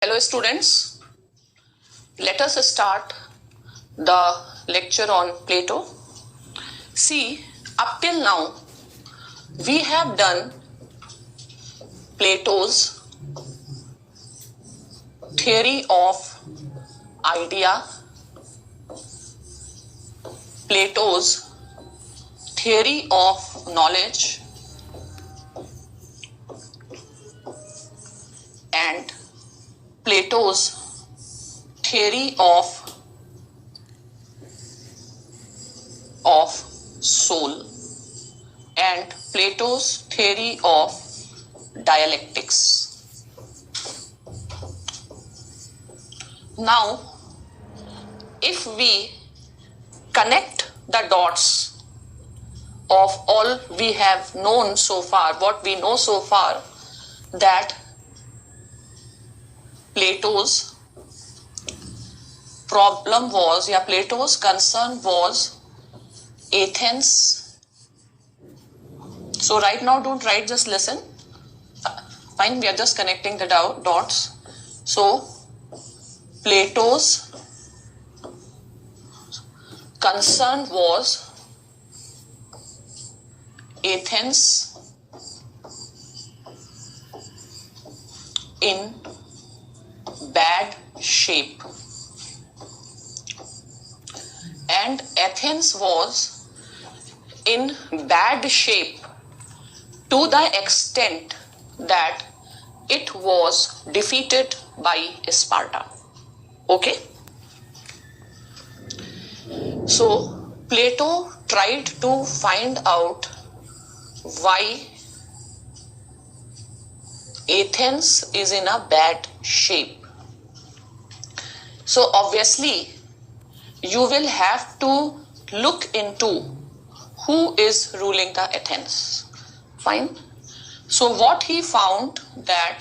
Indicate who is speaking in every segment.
Speaker 1: Hello students, let us start the lecture on Plato. See, up till now we have done Plato's theory of idea, Plato's theory of knowledge, and Plato's theory of soul, and Plato's theory of dialectics. Now, if we connect the dots of all we have known so far, what we know so far, that Plato's problem was, Plato's concern was Athens. So right now don't write, just listen. Fine, we are just connecting the dots. So Plato's concern was Athens in bad shape, and Athens was in bad shape to the extent that it was defeated by Sparta. Okay? So Plato tried to find out why Athens is in a bad shape. So obviously you will have to look into who is ruling the Athens. Fine. So what he found, that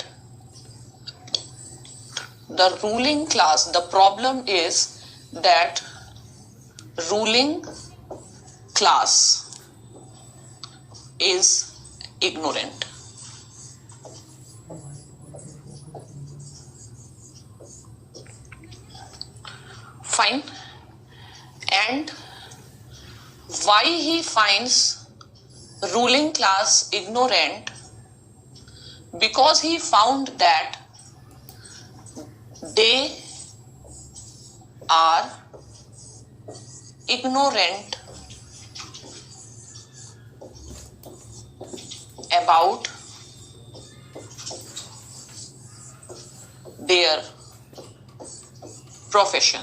Speaker 1: the ruling class, the problem is that ruling class is ignorant. Fine. And why he finds ruling class ignorant? Because he found that they are ignorant about their profession.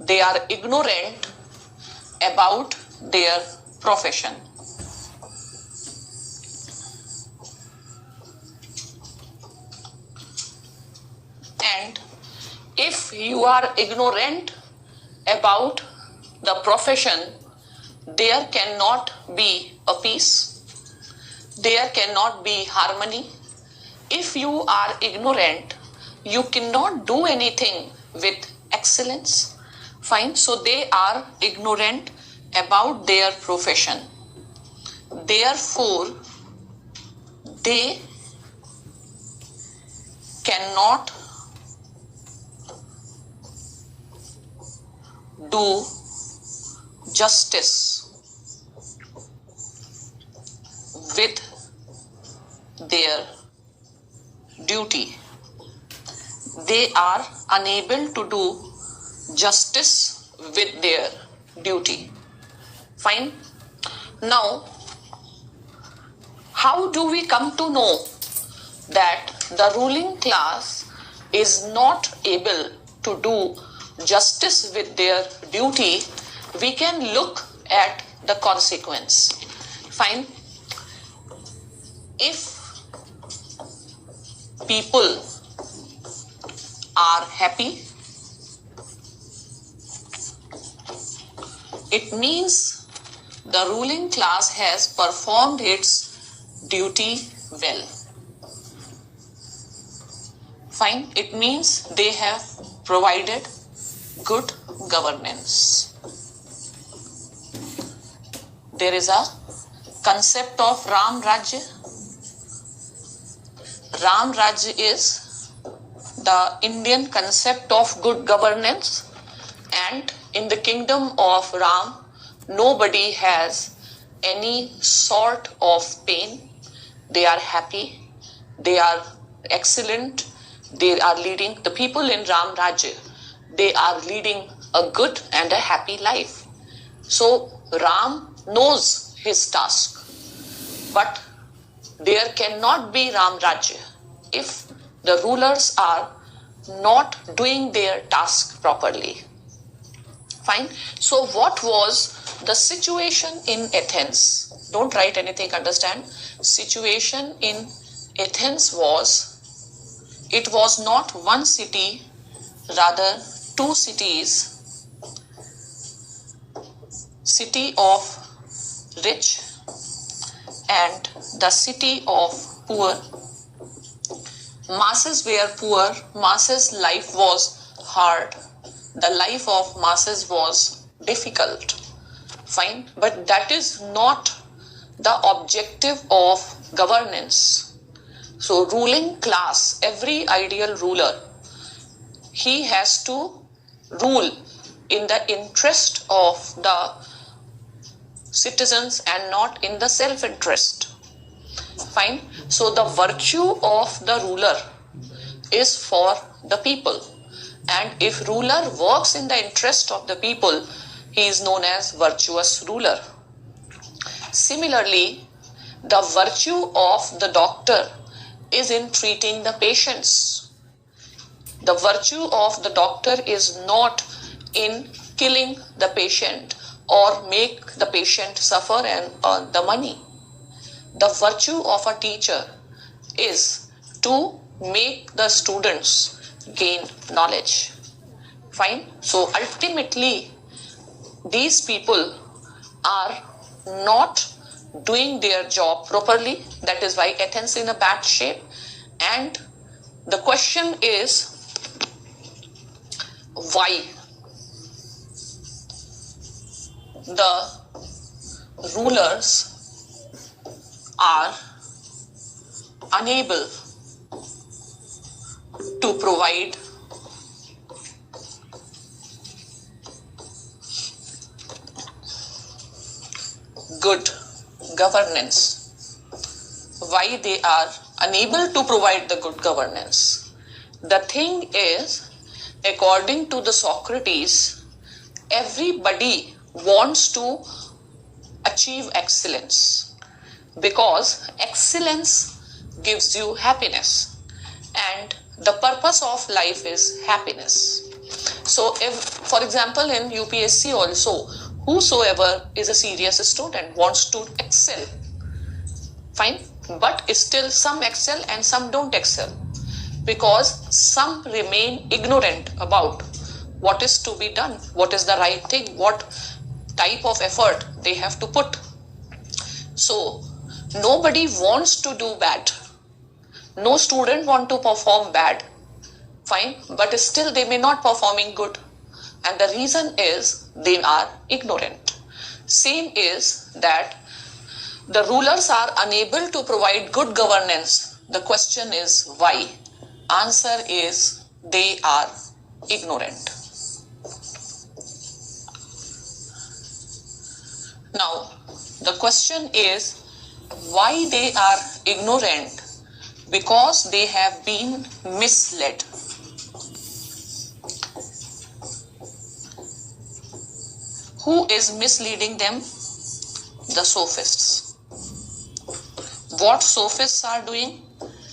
Speaker 1: They are ignorant about their profession. And if you are ignorant about the profession, there cannot be a peace. There cannot be harmony. If you are ignorant, you cannot do anything with excellence. Fine. So they are ignorant about their profession. Therefore, they cannot do justice with their duty. They are unable to do justice with their duty. Fine. Now, how do we come to know that the ruling class is not able to do justice with their duty? We can look at the consequence. Fine. If people are happy, it means the ruling class has performed its duty well. Fine. It means they have provided good governance. There is a concept of Ram Rajya. Ram Rajya is the Indian concept of good governance, and in the kingdom of Ram, nobody has any sort of pain. They are happy, they are excellent, they are leading, the people in Ram Rajya, they are leading a good and a happy life. So Ram knows his task, but there cannot be Ram Rajya if the rulers are not doing their task properly. Fine. So what was the situation in Athens? Don't write anything, understand? Situation in Athens was, it was not one city, rather two cities. City of rich and the city of poor. Masses were poor, masses' life was hard, the life of masses was difficult. Fine, but that is not the objective of governance. So ruling class, every ideal ruler, he has to rule in the interest of the citizens and not in the self-interest. Fine. So the virtue of the ruler is for the people, and if ruler works in the interest of the people, he is known as virtuous ruler. Similarly, the virtue of the doctor is in treating the patients. The virtue of the doctor is not in killing the patient or make the patient suffer and earn the money. The virtue of a teacher is to make the students gain knowledge. Fine. So ultimately, these people are not doing their job properly. That is why Athens is in a bad shape. And the question is, why? The rulers are unable to provide good governance. Why they are unable to provide the good governance? The thing is, according to the Socrates, everybody wants to achieve excellence, because excellence gives you happiness, and the purpose of life is happiness. So if, for example, in UPSC also, whosoever is a serious student wants to excel. Fine. But still some excel and some don't excel, because some remain ignorant about what is to be done, what is the right thing, what type of effort they have to put. So nobody wants to do bad. No student want to perform bad. Fine. But still they may not performing good. And the reason is they are ignorant. Same is that the rulers are unable to provide good governance. The question is why? Answer is they are ignorant. Now, the question is why they are ignorant? Because they have been misled. Who is misleading them? The sophists. What sophists are doing?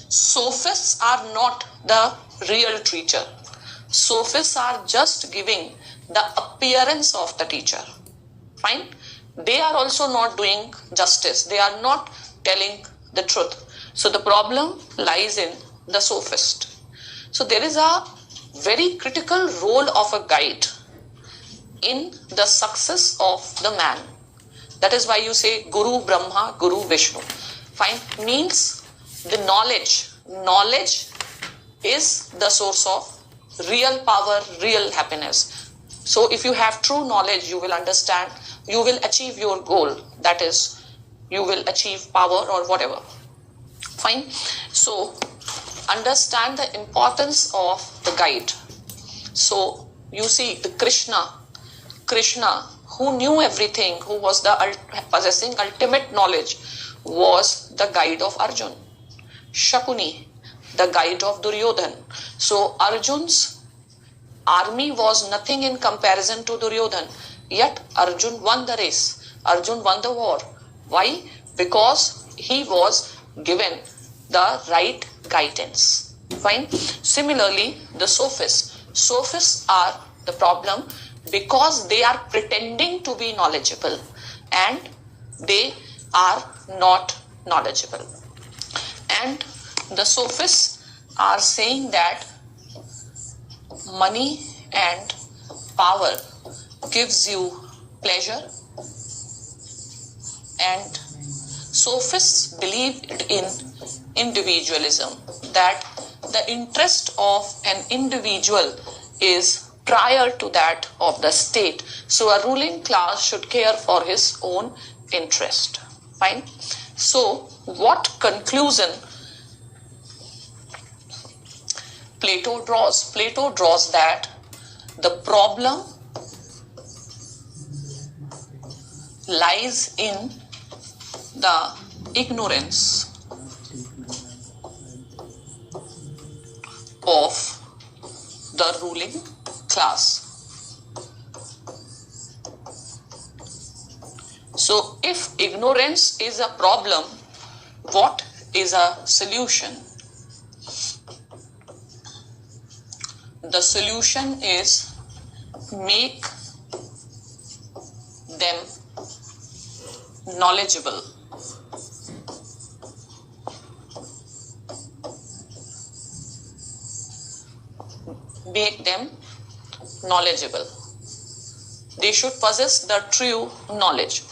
Speaker 1: Sophists are not the real teacher. Sophists are just giving the appearance of the teacher. Fine. They are also not doing justice. They are not telling the truth. So the problem lies in the sophist. So there is a very critical role of a guide in the success of the man. That is why you say Guru Brahma, Guru Vishnu. Fine. Means the knowledge. Knowledge is the source of real power, real happiness. So if you have true knowledge, you will understand, you will achieve your goal. That is, you will achieve power or whatever. Fine. So understand the importance of the guide. So you see the Krishna who knew everything, who was possessing ultimate knowledge, was the guide of Arjun. Shakuni, the guide of Duryodhan. So Arjun's army was nothing in comparison to Duryodhan. Yet Arjun won the race. Arjun won the war. Why? Because he was given the right guidance. Fine. Similarly, the sophists. Sophists are the problem because they are pretending to be knowledgeable and they are not knowledgeable. And the sophists are saying that money and power gives you pleasure, and sophists believed in individualism, that the interest of an individual is prior to that of the state. So a ruling class should care for his own interest. Fine. So what conclusion Plato draws? Plato draws that the problem lies in the ignorance of the ruling class. So if ignorance is a problem, what is a solution? The solution is make them knowledgeable. Make them knowledgeable. They should possess the true knowledge.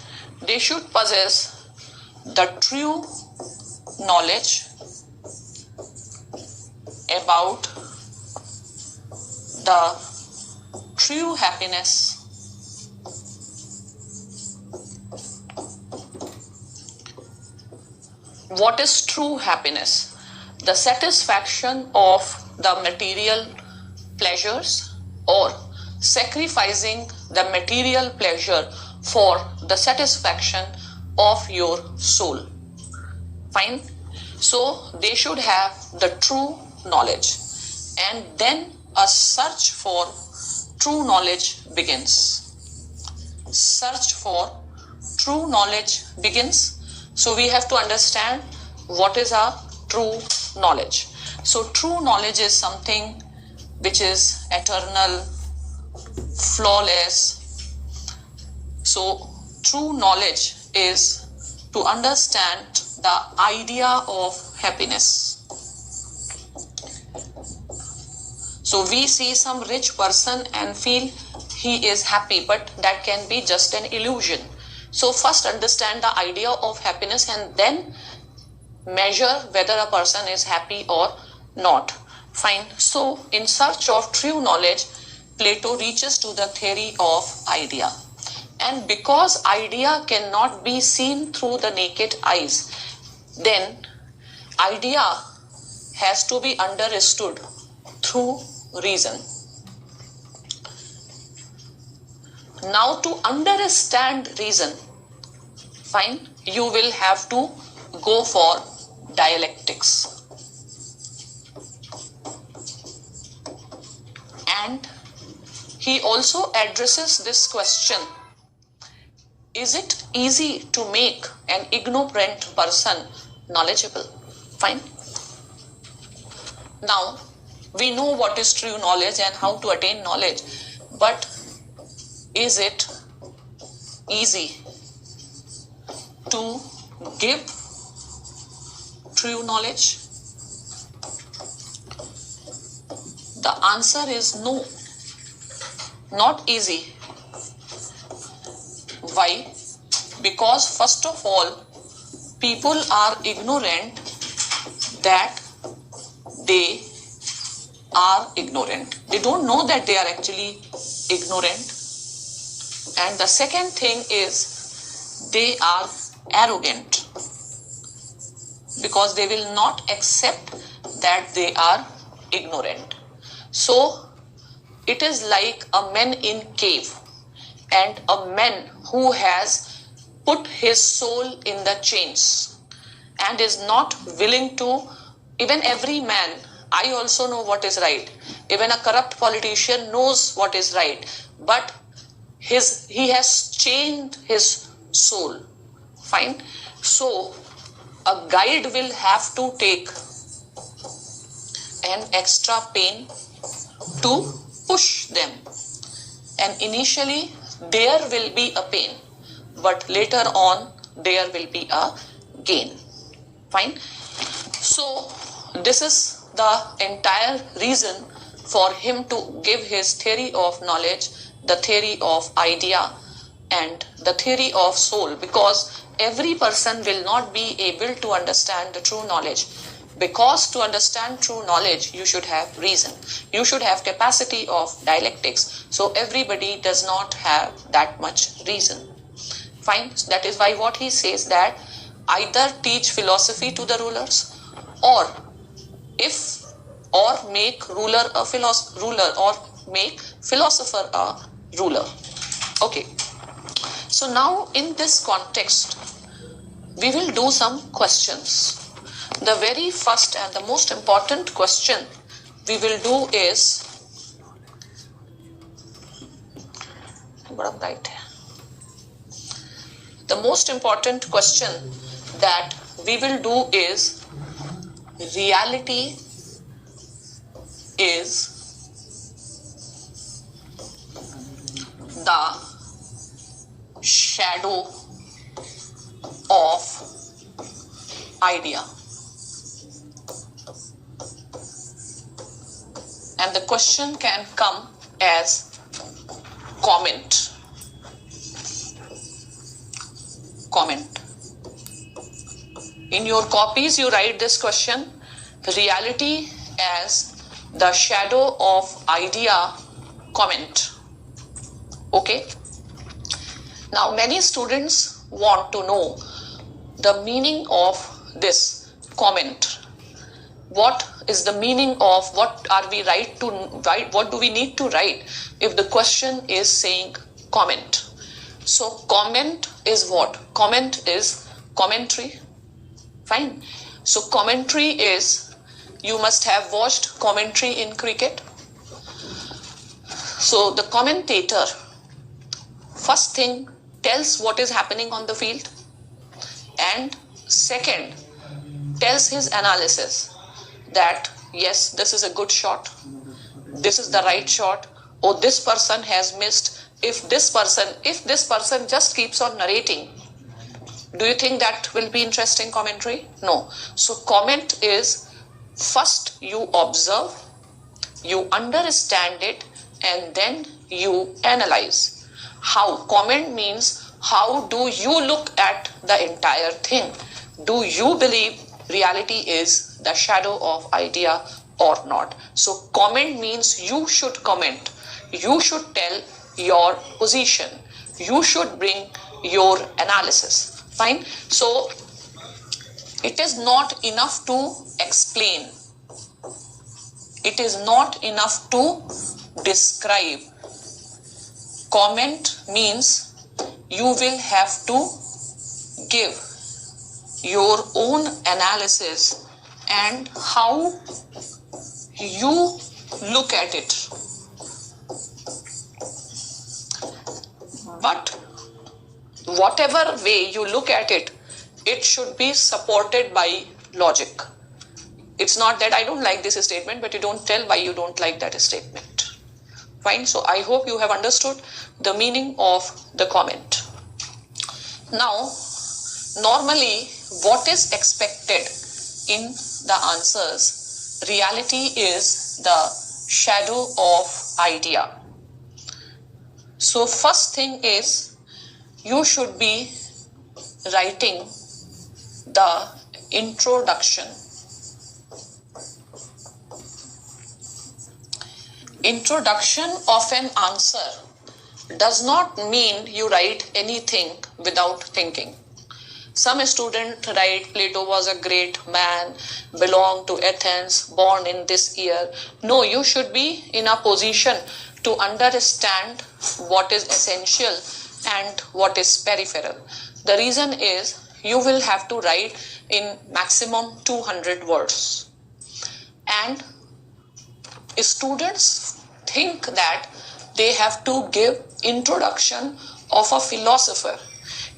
Speaker 1: They should possess the true knowledge about the true happiness What is true happiness? The satisfaction of the material pleasures or sacrificing the material pleasure for the satisfaction of your soul. Fine. So they should have the true knowledge, and then a search for true knowledge begins. Search for true knowledge begins. So we have to understand what is our true knowledge. So true knowledge is something which is eternal, flawless. So true knowledge is to understand the idea of happiness. So we see some rich person and feel he is happy, but that can be just an illusion. So first understand the idea of happiness and then measure whether a person is happy or not. Fine. So in search of true knowledge, Plato reaches to the theory of idea. And because idea cannot be seen through the naked eyes, then idea has to be understood through reason. Now to understand reason, fine, you will have to go for dialectics. And he also addresses this question: is it easy to make an ignorant person knowledgeable? Fine. Now, we know what is true knowledge and how to attain knowledge, but is it easy to give true knowledge? The answer is no, not easy. Why? Because first of all, people are ignorant that they are ignorant. They don't know that they are actually ignorant. And the second thing is they are arrogant, because they will not accept that they are ignorant. So it is like a man in cave and a man who has put his soul in the chains and is not willing to. Even every man, I also know what is right. Even a corrupt politician knows what is right, but he has chained his soul. Fine. So a guide will have to take an extra pain to push them, and initially there will be a pain, but later on there will be a gain. Fine. So this is the entire reason for him to give his theory of knowledge, the theory of idea, and the theory of soul, because every person will not be able to understand the true knowledge. Because to understand true knowledge, you should have reason. You should have capacity of dialectics. So everybody does not have that much reason. Fine. That is why what he says, that either teach philosophy to the rulers, or make ruler a ruler, or make philosopher a ruler. Okay. So now in this context, we will do some questions. The very first and the most important question we will do is, the most important question that we will do is, reality is the shadow of idea. And the question can come as comment. Comment. In your copies, you write this question: reality as the shadow of idea, comment. Okay. Now, many students want to know the meaning of this comment. What is the meaning of what are we right to write? What do we need to write if the question is saying comment? So comment is what? Comment is commentary. Fine. So commentary is, you must have watched commentary in cricket. So the commentator, first thing, tells what is happening on the field, and second, tells his analysis that yes, this is a good shot, this is the right shot, or this person has missed. If this person just keeps on narrating, do you think that will be interesting commentary? No. So comment is, first you observe, you understand it, and then you analyze. How? Comment means, how do you look at the entire thing? Do you believe reality is the shadow of idea or not? So comment means you should comment. You should tell your position. You should bring your analysis. Fine. So it is not enough to explain. It is not enough to describe. Comment means you will have to give your own analysis and how you look at it. But whatever way you look at it, it should be supported by logic. It's not that I don't like this statement, but you don't tell why you don't like that statement. Fine. So I hope you have understood the meaning of the comment. Now, normally what is expected in the answers? Reality is the shadow of idea. So first thing is, you should be writing the introduction. Introduction of an answer does not mean you write anything without thinking. Some student write Plato was a great man, belonged to Athens, born in this year. No, you should be in a position to understand what is essential and what is peripheral. The reason is you will have to write in maximum 200 words. And students think that they have to give introduction of a philosopher.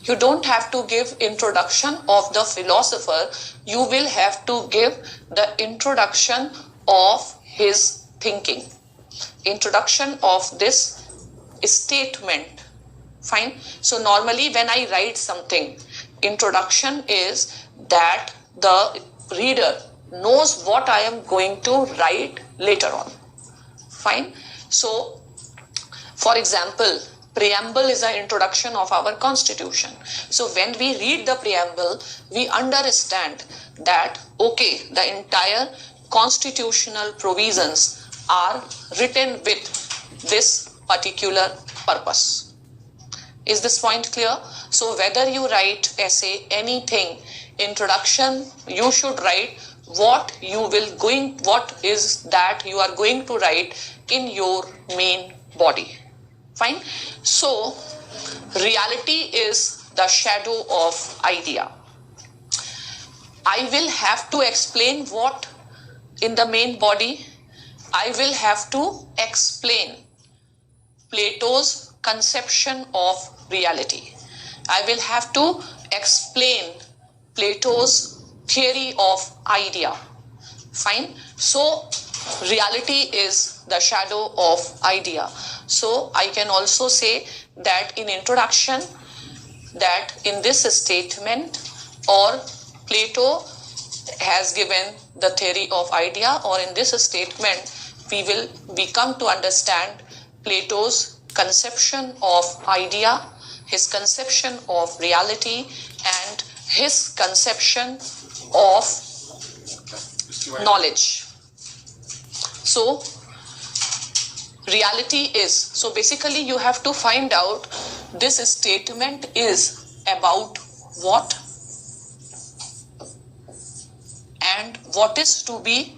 Speaker 1: You don't have to give introduction of the philosopher. You will have to give the introduction of his thinking. Introduction of this statement. Fine. So normally when I write something, introduction is that the reader knows what I am going to write later on. Fine. So for example, preamble is an introduction of our constitution. So when we read the preamble, we understand that, okay, the entire constitutional provisions are written with this particular purpose. Is this point clear? So whether you write essay, anything, introduction, you should write what is that you are going to write in your main body. Fine. So reality is the shadow of idea. I will have to explain what in the main body. I will have to explain Plato's conception of reality. I will have to explain Plato's theory of idea. Fine. So reality is the shadow of idea. So I can also say that in introduction, that in this statement, or Plato has given the theory of idea, or in this statement we come to understand Plato's conception of idea, his conception of reality, and his conception of knowledge. So reality is, so basically you have to find out this statement is about what and what is to be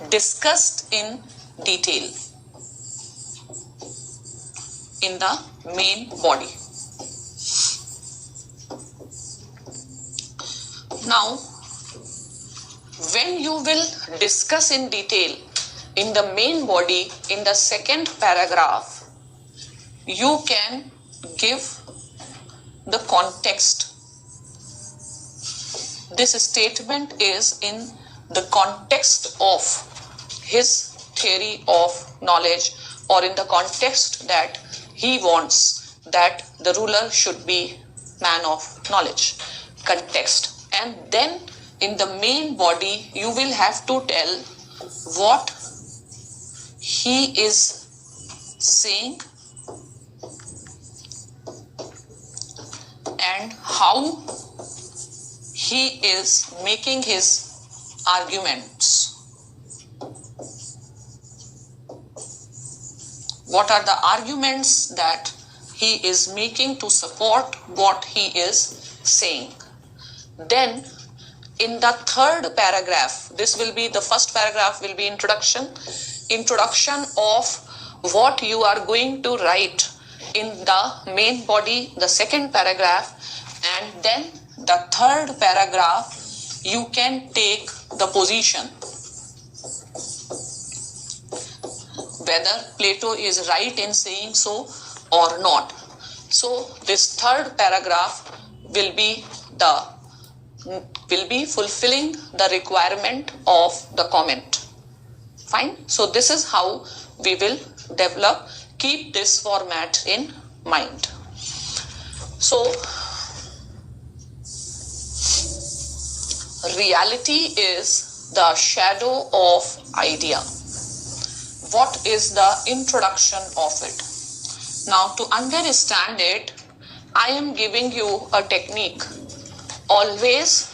Speaker 1: discussed in detail in the main body. Now, when you will discuss in detail in the main body, in the second paragraph, you can give the context. This statement is in the context of his theory of knowledge, or in the context that he wants that the ruler should be man of knowledge. Context. And then in the main body, you will have to tell what he is saying and how he is making his arguments. What are the arguments that he is making to support what he is saying? Then in the third paragraph, this will be, the first paragraph will be introduction of what you are going to write in the main body, the second paragraph, and then the third paragraph you can take the position whether Plato is right in saying so or not. So this third paragraph will be fulfilling the requirement of the comment. Fine. So this is how we will develop. Keep this format in mind. So reality is the shadow of idea. What is the introduction of it? Now, to understand it, I am giving you a technique. Always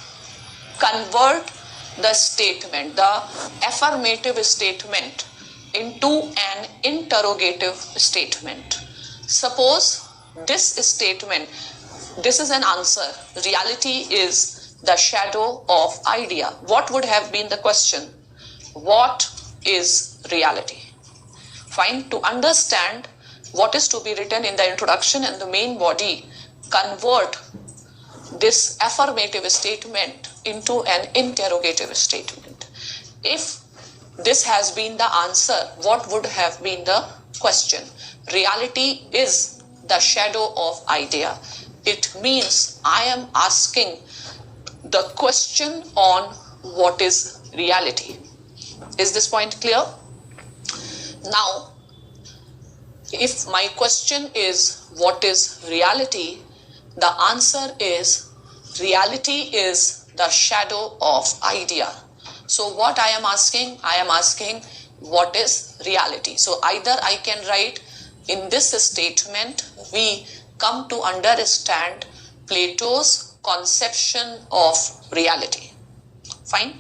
Speaker 1: convert the statement, the affirmative statement, into an interrogative statement. Suppose this statement, this is an answer. Reality is the shadow of idea. What would have been the question? What is reality? Fine. To understand what is to be written in the introduction and the main body, convert this affirmative statement into an interrogative statement. If this has been the answer, what would have been the question? Reality is the shadow of idea. It means I am asking the question on what is reality. Is this point clear? Now, if my question is what is reality, the answer is reality is the shadow of idea. So what I am asking? I am asking what is reality. So either I can write in this statement, we come to understand Plato's conception of reality. Fine.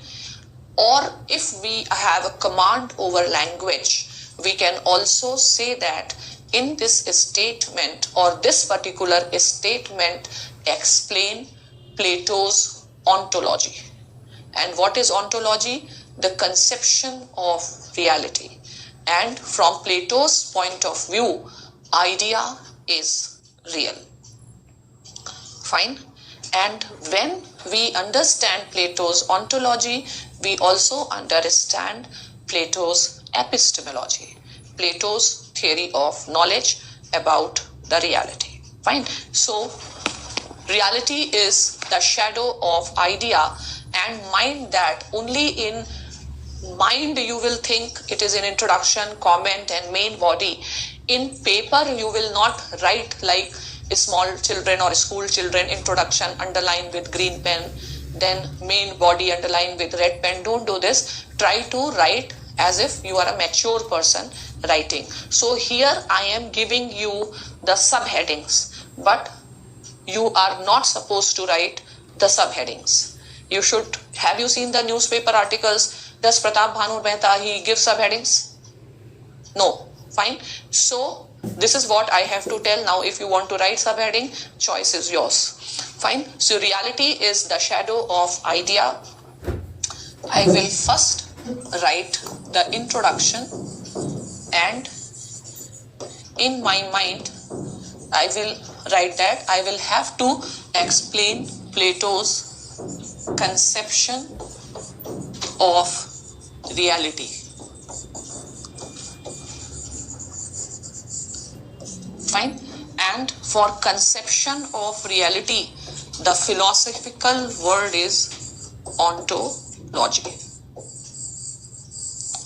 Speaker 1: Or if we have a command over language, we can also say that in this statement or this particular statement explain Plato's ontology. And what is ontology? The conception of reality. And from Plato's point of view, idea is real. Fine. And when we understand Plato's ontology, we also understand Plato's epistemology, Plato's theory of knowledge about the reality. Fine. So, reality is the shadow of idea, and mind that only in mind you will think it is an introduction, comment and main body. In paper you will not write like small children or school children, introduction underline with green pen, then main body underline with red pen. Don't do this. Try to write as if you are a mature person writing. So here I am giving you the subheadings, but you are not supposed to write the subheadings. You should, have you seen the newspaper articles? Does Pratap Bhanu Mehta, he gives subheadings? No. Fine. So this is what I have to tell. Now if you want to write subheading, choice is yours. Fine. So reality is the shadow of idea. I will first write the introduction, and in my mind I will write that I will have to explain Plato's conception of reality. Fine. And for conception of reality, the philosophical word is ontology.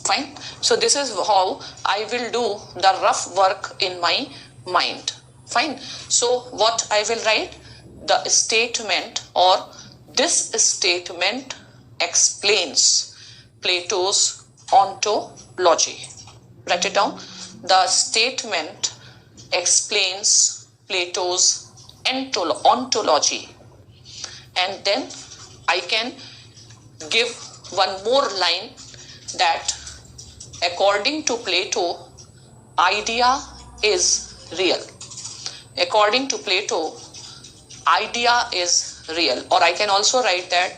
Speaker 1: Fine. So this is how I will do the rough work in my mind. Fine. So what I will write? The statement, or this statement explains Plato's ontology. Write it down. The statement explains Plato's ontology. And then I can give one more line that according to Plato, idea is real. According to Plato, idea is real. Or I can also write that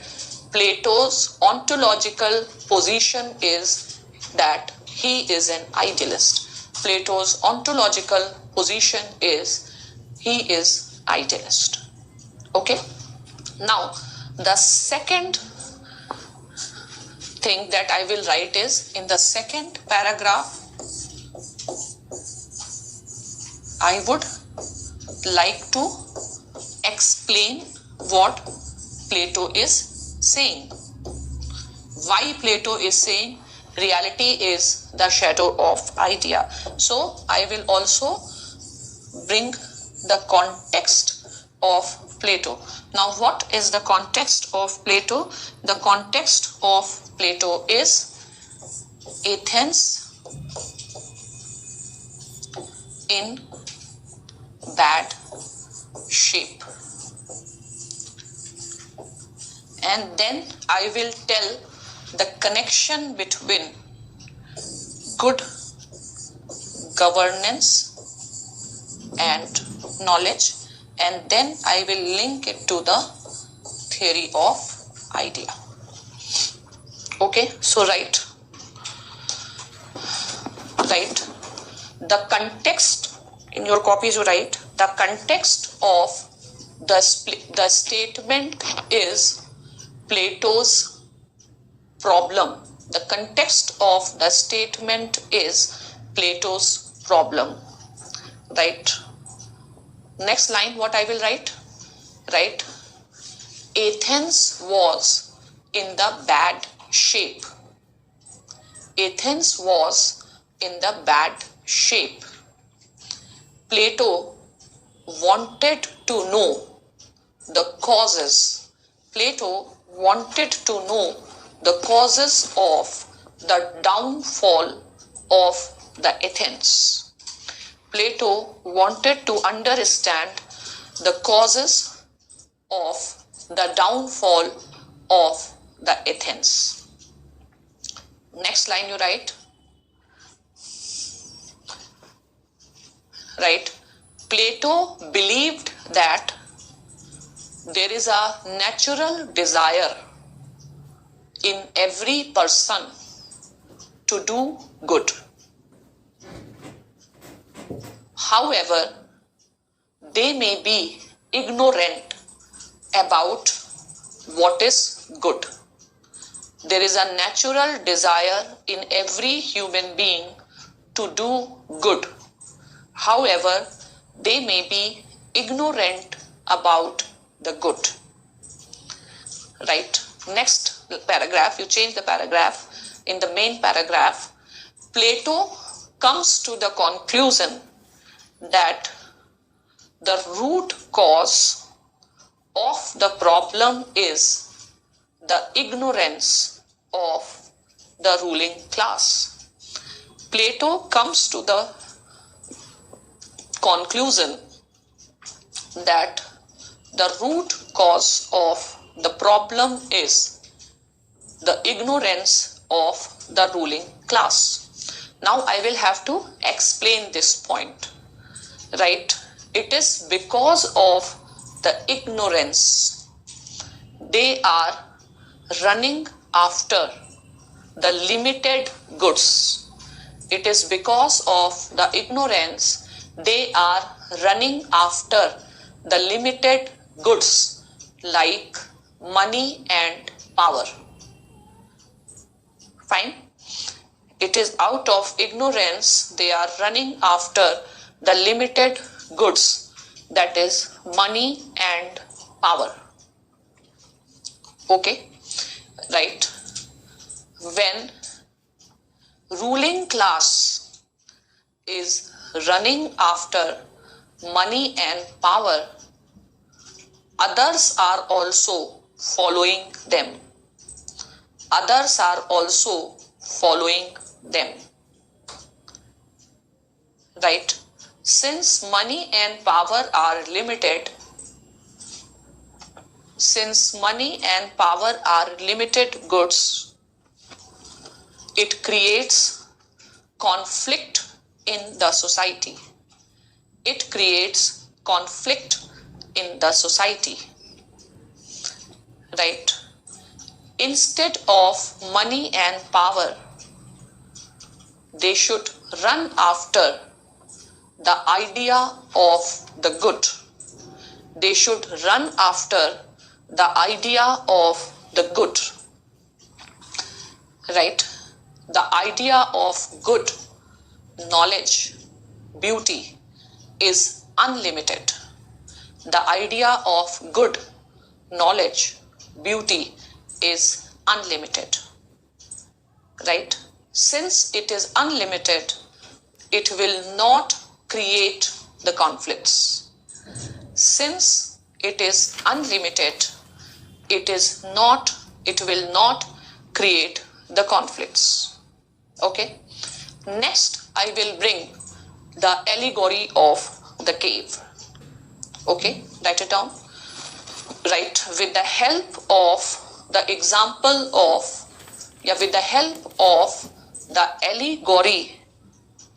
Speaker 1: Plato's ontological position is that he is an idealist. Plato's ontological position is he is idealist. Okay. Now, the second thing that I will write is in the second paragraph, I would like to explain what Plato is saying. Why Plato is saying reality is the shadow of idea. So I will also bring the context of Plato. Now what is the context of Plato? The context of Plato is Athens in bad shape. And then I will tell the connection between good governance and knowledge, and then I will link it to the theory of idea. Okay, so write the context in your copies. You write the context of the statement is Plato's problem. The context of the statement is Plato's problem. Right. Next line, what I will write? Right. Athens was in the bad shape. Athens was in the bad shape. Plato wanted to know the causes. Plato wanted to know the causes of the downfall of the Athens. Plato wanted to understand the causes of the downfall of the Athens. Next line you write. Right. Plato believed that there is a natural desire in every person to do good. However, they may be ignorant about what is good. There is a natural desire in every human being to do good. However, they may be ignorant about the good. Right. Next paragraph, you change the paragraph. In the main paragraph, Plato comes to the conclusion that the root cause of the problem is the ignorance of the ruling class. Plato comes to the conclusion that the root cause of the problem is the ignorance of the ruling class. Now I will have to explain this point. Right? It is because of the ignorance they are running after the limited goods. It is because of the ignorance they are running after the limited goods like money and power. Fine. It is out of ignorance they are running after the limited goods, that is money and power. Okay. Right. When ruling class is running after money and power, others are also following them. Others are also following them. Right? Since money and power are limited, goods, it creates conflict in the society. It creates conflict in the society. Right? Instead of money and power, they should run after the idea of the good. They should run after the idea of the good. Right? The idea of good, knowledge, beauty is unlimited. The idea of good, knowledge, beauty is unlimited. Right? Since it is unlimited, it will not create the conflicts. Since it is unlimited, it will not create the conflicts. Okay. Next, I will bring the allegory of the cave. Okay, write it down. Right, with the help of the example of, with the help of the allegory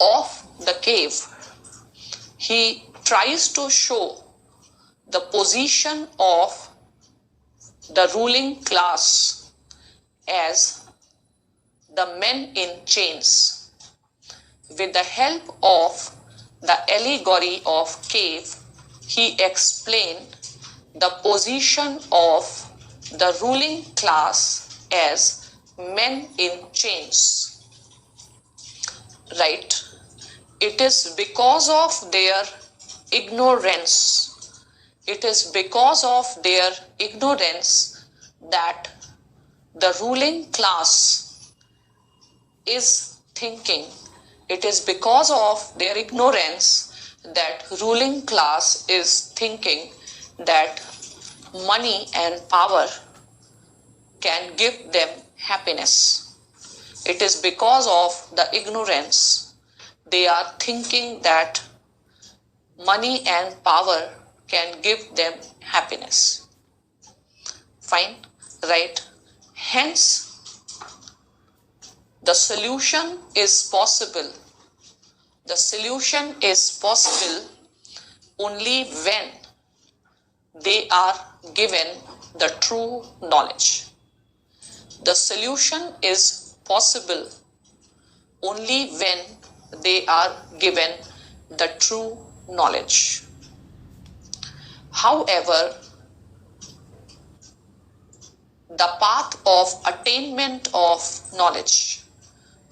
Speaker 1: of the cave, he tries to show the position of the ruling class as the men in chains. With the help of the allegory of cave, he explained the position of the ruling class as men in chains. Right? It is because of their ignorance. It is because of their ignorance that the ruling class is thinking. It is because of their ignorance that ruling class is thinking that money and power can give them happiness. It is because of the ignorance they are thinking that money and power can give them happiness. Fine, right? Hence, the solution is possible. The solution is possible only when they are given the true knowledge. The solution is possible only when they are given the true knowledge. However, the path of attainment of knowledge,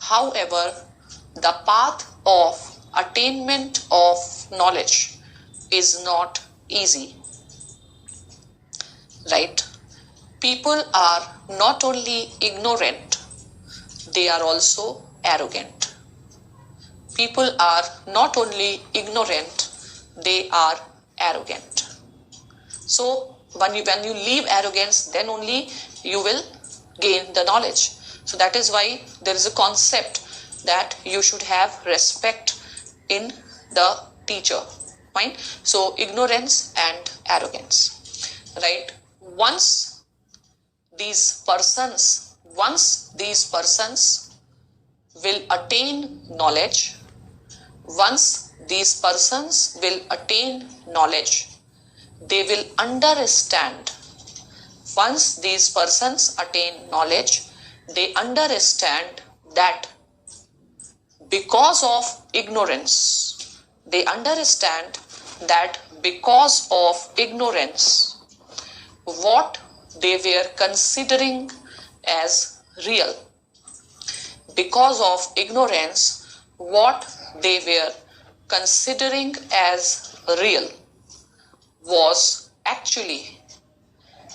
Speaker 1: the path of attainment of knowledge is not easy. Right? People are not only ignorant, they are also arrogant. People are not only ignorant, they are arrogant. So when you leave arrogance, then only you will gain the knowledge. So that is why there is a concept that you should have respect in the teacher. Fine. So ignorance and arrogance. Right? Once these persons will attain knowledge, they will understand. Once these persons attain knowledge, they understand that because of ignorance, what they were considering as real, because of ignorance, what they were considering as real was actually,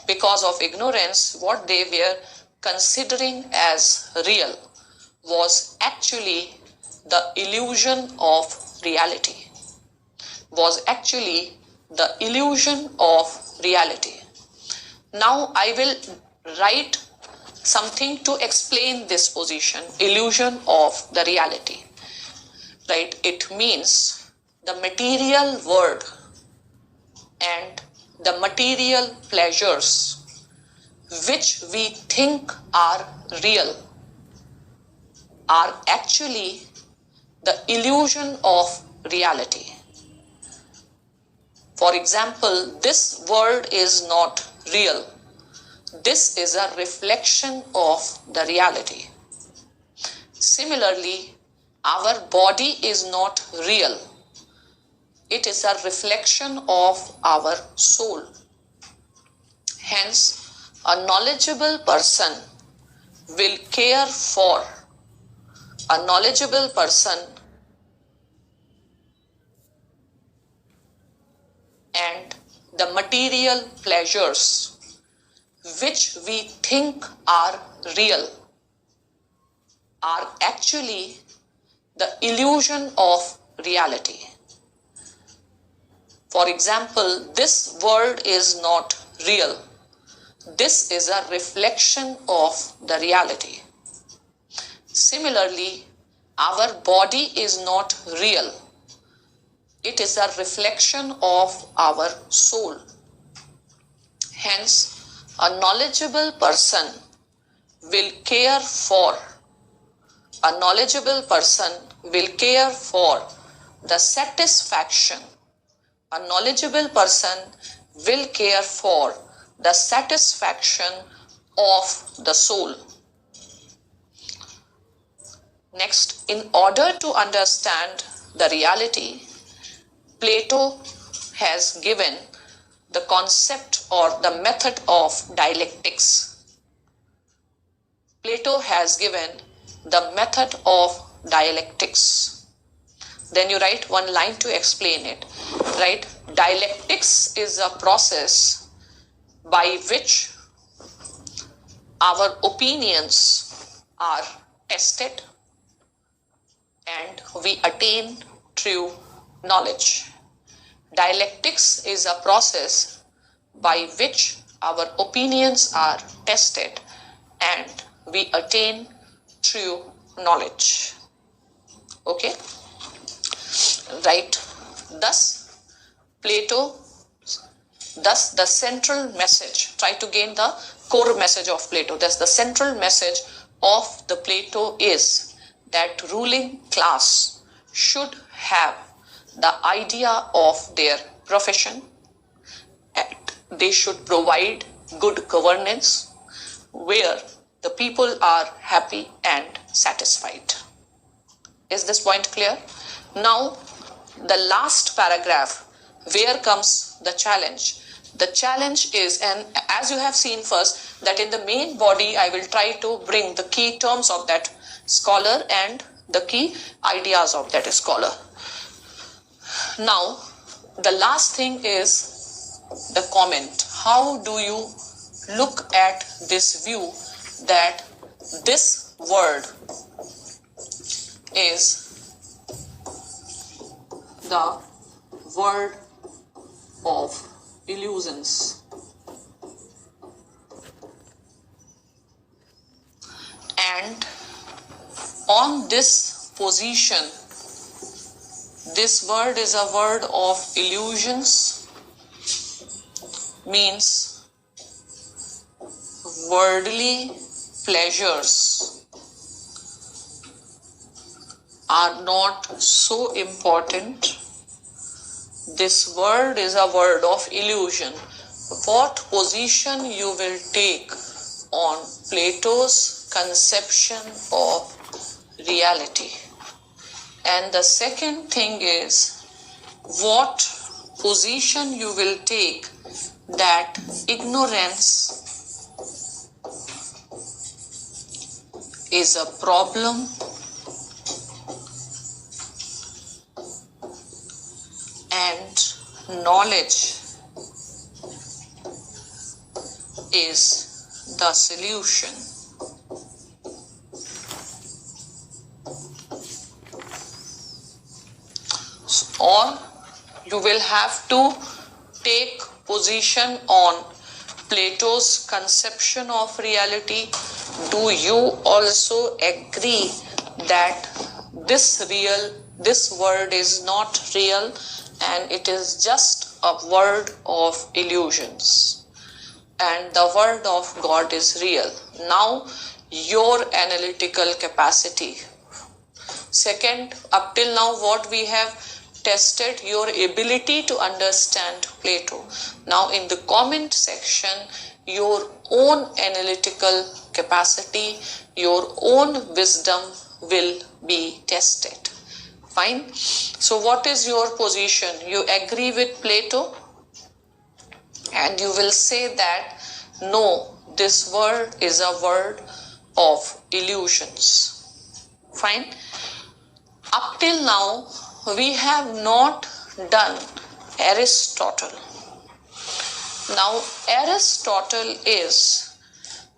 Speaker 1: because of ignorance, what they were considering as real was actually the illusion of reality. Now I will write something to explain this position, illusion of the reality. Right? It means the material world and the material pleasures which we think are real are actually the illusion of reality. For example, this world is not real. This is a reflection of the reality. Similarly, our body is not real. It is a reflection of our soul. Hence, a knowledgeable person will care for and the material pleasures which we think are real are actually the illusion of reality. For example, this world is not real. This is a reflection of the reality. Similarly, our body is not real. It is a reflection of our soul. Hence, a knowledgeable person will care for the satisfaction. A knowledgeable person will care for the satisfaction of the soul. Next, in order to understand the reality, Plato has given the concept or the method of dialectics. Plato has given the method of dialectics. Then you write one line to explain it. Right? Dialectics is a process by which our opinions are tested and we attain true knowledge. Dialectics is a process by which our opinions are tested and we attain true knowledge. Okay? Right. Thus, the central message, try to gain the core message of Plato. Thus, the central message of the Plato is that ruling class should have the idea of their profession and they should provide good governance where the people are happy and satisfied. Is this point clear? Now, the last paragraph, where comes the challenge? The challenge is, and as you have seen first, that in the main body I will try to bring the key terms of that scholar and the key ideas of that scholar. Now, the last thing is the comment. How do you look at this view that this word is the word of illusions? And on this position, this word is a word of illusions, means worldly pleasures are not so important. This word is a word of illusion. What position you will take on Plato's conception of reality? And the second thing is, what position you will take that ignorance is a problem and knowledge is the solution. Or you will have to take position on Plato's conception of reality. Do you also agree that this word is not real and it is just a word of illusions, and the word of God is real? Now, your analytical capacity. Second, up till now what we have tested, your ability to understand Plato. Now in the comment section, your own analytical capacity, your own wisdom will be tested. Fine. So what is your position? You agree with Plato and you will say that no, this word is a word of illusions. Fine. Up till now, we have not done Aristotle. Now, Aristotle is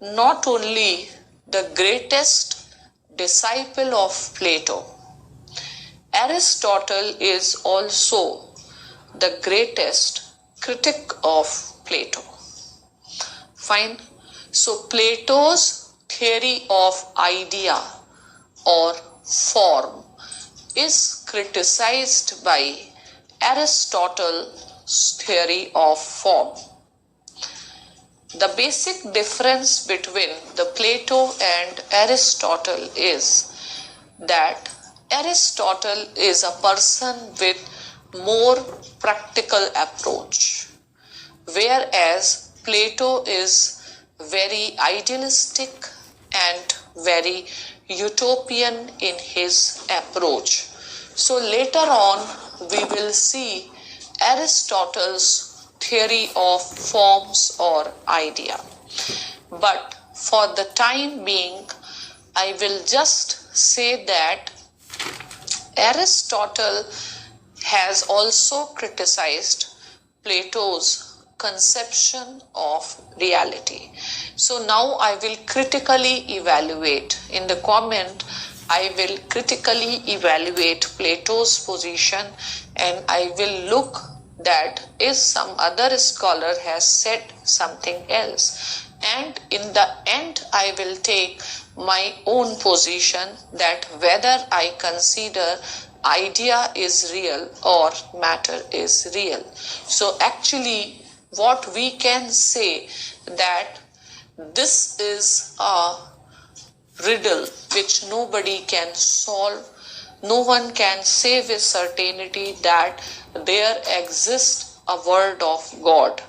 Speaker 1: not only the greatest disciple of Plato, Aristotle is also the greatest critic of Plato. Fine. So, Plato's theory of idea or form is criticized by Aristotle's theory of form. The basic difference between the Plato and Aristotle is that Aristotle is a person with more practical approach, whereas Plato is very idealistic and very utopian in his approach. So later on we will see Aristotle's theory of forms or idea. But for the time being, I will just say that Aristotle has also criticized Plato's conception of reality. So now I will critically evaluate. In the comment, I will critically evaluate Plato's position, and I will look that if some other scholar has said something else. And in the end, I will take my own position that whether I consider idea is real or matter is real. So actually what we can say that this is a riddle which nobody can solve. No one can say with certainty that there exists a word of God.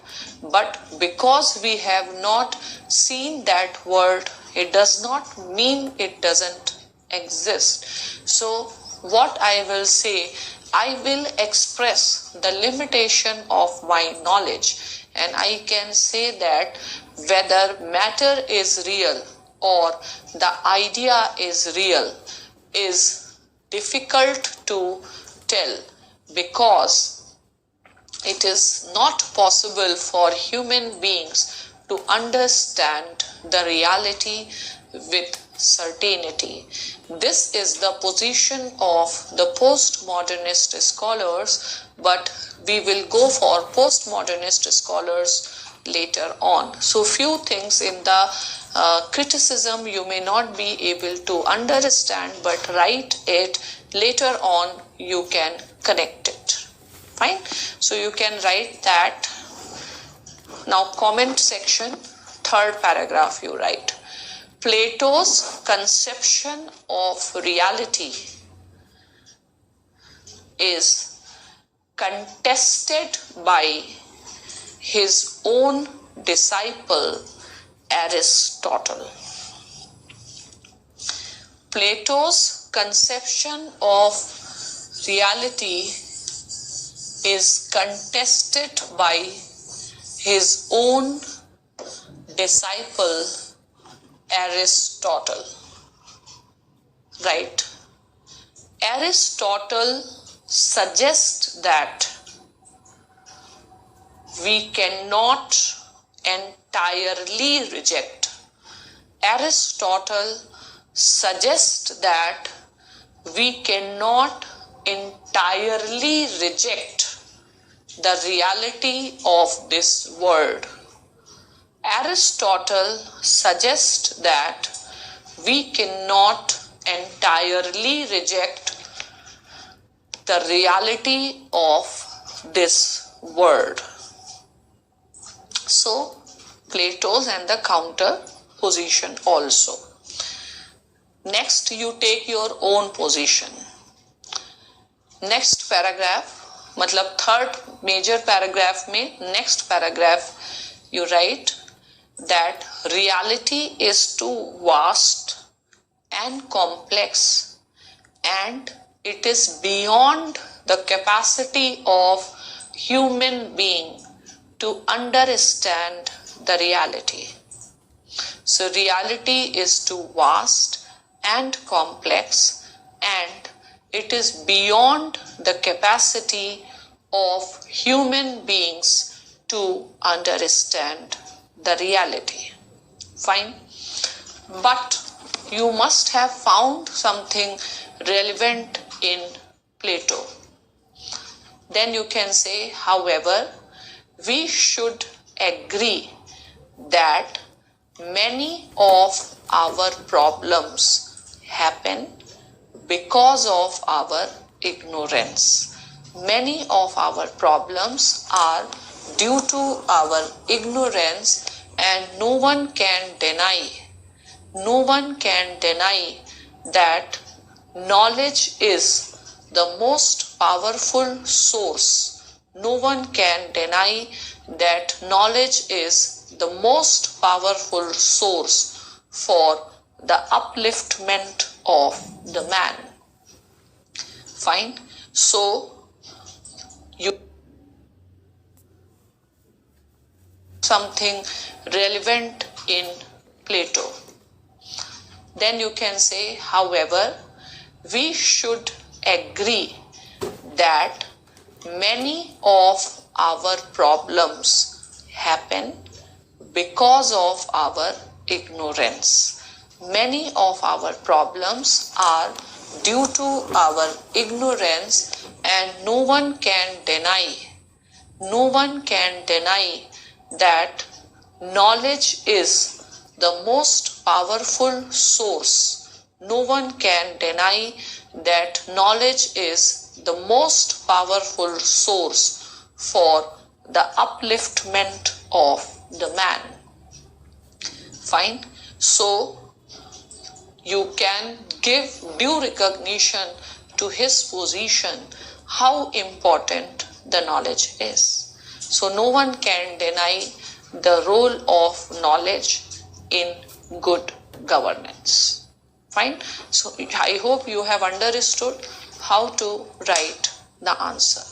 Speaker 1: But because we have not seen that word, it does not mean it doesn't exist. So what I will say, I will express the limitation of my knowledge, and I can say that whether matter is real or the idea is real is difficult to tell, because it is not possible for human beings to understand the reality with certainty. This is the position of the postmodernist scholars, but we will go for postmodernist scholars later on. So few things in the criticism you may not be able to understand, but write it later on, you can connect it. Fine. So you can write that. Now comment section, third paragraph you write. Plato's conception of reality is contested by his own disciple Aristotle. Plato's conception of reality is contested by his own disciple Aristotle. Right. Aristotle suggests that we cannot entirely reject. Aristotle suggests that we cannot entirely reject the reality of this world. Aristotle suggests that we cannot entirely reject the reality of this world. So, Plato's and the counter position also. Next, you take your own position. Next paragraph, मतलब third major paragraph में next paragraph you write that reality is too vast and complex, and it is beyond the capacity of human being to understand the reality. So reality is too vast and complex, and it is beyond the capacity of human beings to understand the reality. Fine. But you must have found something relevant in Plato. Then you can say, however, we should agree that many of our problems happen because of our ignorance. Many of our problems are due to our ignorance, and no one can deny that knowledge is the most powerful source no one can deny that knowledge is the most powerful source for the upliftment of the man. Fine. So, you something relevant in Plato. Then you can say, however, we should agree that many of our problems happen because of our ignorance. Many of our problems are due to our ignorance, and no one can deny that knowledge is the most powerful source. No one can deny that knowledge is the most powerful source for the upliftment of the man. Fine. So, you can give due recognition to his position, how important the knowledge is. So, no one can deny the role of knowledge in good governance. Fine. So, I hope you have understood how to write the answer.